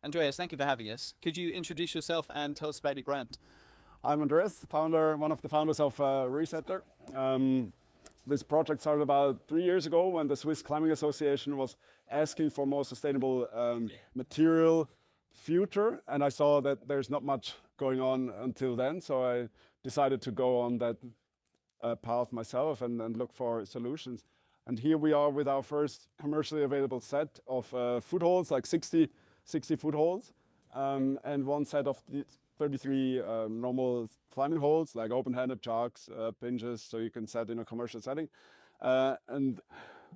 Andreas, thank you for having us. Could you introduce yourself and tell us about your brand? I'm Andreas, one of the founders of Resettler. This project started about 3 years ago when the Swiss Climbing Association was asking for more sustainable material future, and I saw that there's not much going on until then, so I decided to go on that path myself and look for solutions. And here we are with our first commercially available set of footholds, like 60 footholds, and one set of 33 normal climbing holds, like open-handed jogs, pinches, so you can set in a commercial setting. And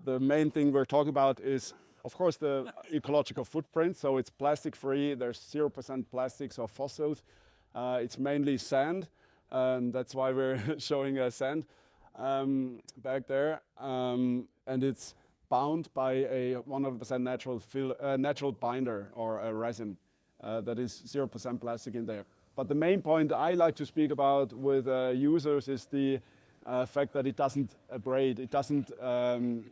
the main thing we're talking about is, of course, the ecological footprint. So it's plastic-free. There's 0% plastics or fossils. It's mainly sand, and that's why we're showing sand back there. And it's bound by a 100% natural binder or a resin. That is 0% plastic in there. But the main point I like to speak about with users is the fact that it doesn't abrade, it doesn't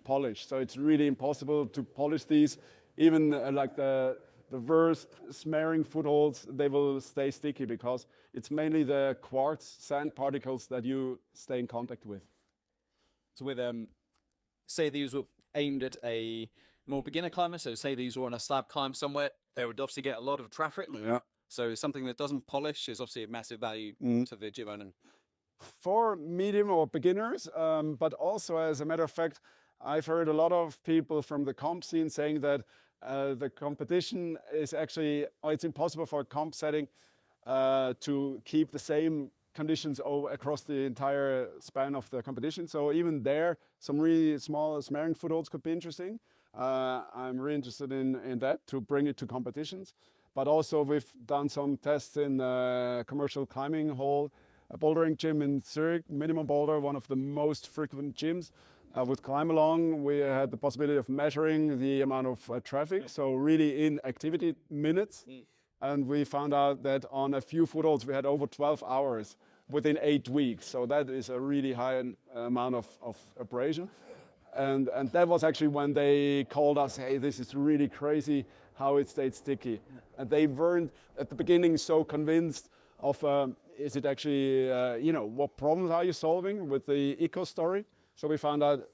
polish. So it's really impossible to polish these. Even like the worst smearing footholds, they will stay sticky because it's mainly the quartz sand particles that you stay in contact with. So with, say these were aimed at a more beginner climber, so say these were on a slab climb somewhere, they would obviously get a lot of traffic. Yeah. So something that doesn't polish is obviously a massive value to the gym owner. For medium or beginners, but also as a matter of fact, I've heard a lot of people from the comp scene saying that the competition is actually, it's impossible for a comp setting to keep the same conditions across the entire span of the competition. So even there, some really small smearing footholds could be interesting. I'm really interested in that, to bring it to competitions. But also we've done some tests in commercial climbing hall, a bouldering gym in Zurich, Minimum Boulder, one of the most frequent gyms. With Climb Along, we had the possibility of measuring the amount of traffic, so really in activity minutes. And we found out that on a few footholds, we had over 12 hours within 8 weeks. So that is a really high amount of abrasion. And that was actually when they called us, hey, this is really crazy how it stayed sticky. And they weren't at the beginning so convinced of, is it actually, what problems are you solving with the eco story? So we found out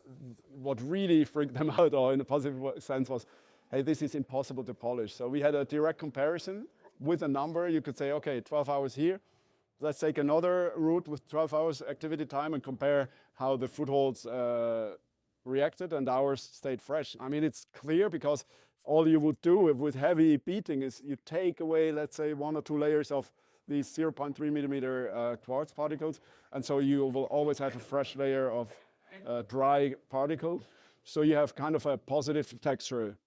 what really freaked them out, or in a positive sense, was, hey, this is impossible to polish. So we had a direct comparison with a number. You could say, okay, 12 hours here. Let's take another route with 12 hours activity time and compare how the footholds reacted, and ours stayed fresh. I mean, it's clear because all you would do with heavy beating is you take away, let's say, 1 or 2 layers of these 0.3 millimeter quartz particles, and so you will always have a fresh layer of dry particle. So you have kind of a positive texture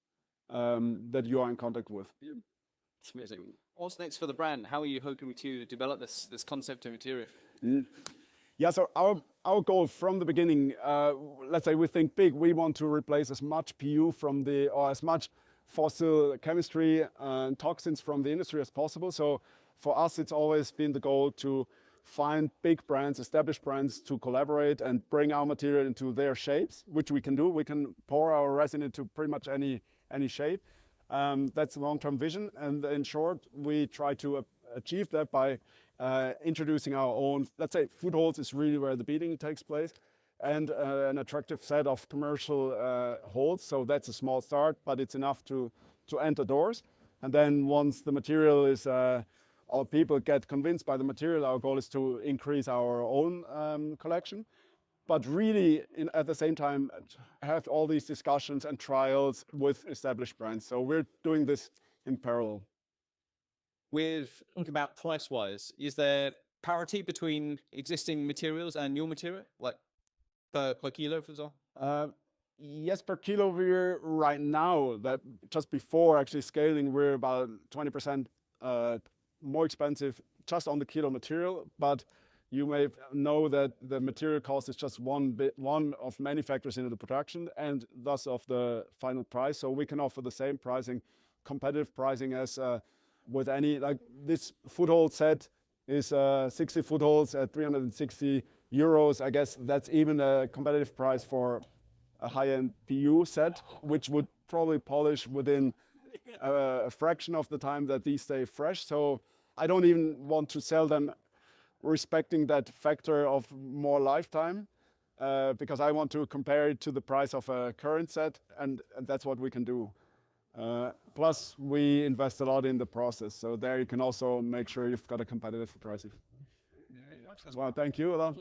that you are in contact with. It's amazing. What's next for the brand? How are you hoping to develop this concept of material? Yeah, so our goal from the beginning, let's say we think big, we want to replace as much PU or as much fossil chemistry and toxins from the industry as possible. So for us, it's always been the goal to find big brands, established brands, to collaborate and bring our material into their shapes, which we can do. We can pour our resin into pretty much any shape. That's the long-term vision. And in short, we try to achieve that by introducing our own, let's say, footholds is really where the beating takes place, and an attractive set of commercial holds. So that's a small start, but it's enough to enter doors. And then once the material is, or people get convinced by the material, our goal is to increase our own collection. But really, at the same time, have all these discussions and trials with established brands. So we're doing this in parallel. With talking about price-wise, is there parity between existing materials and your material, like per kilo, for example? Yes, per kilo, we're right now, that just before actually scaling, we're about 20% more expensive just on the kilo material. But you may know that the material cost is just one of many factors into the production and thus of the final price. So we can offer the same pricing, competitive pricing as with any, like this foothold set is 60 footholds at 360 euros. I guess that's even a competitive price for a high-end PU set, which would probably polish within a fraction of the time that these stay fresh. So I don't even want to sell them respecting that factor of more lifetime, because I want to compare it to the price of a current set, and that's what we can do. Plus, we invest a lot in the process, so there you can also make sure you've got a competitive pricing. Well, thank you a lot.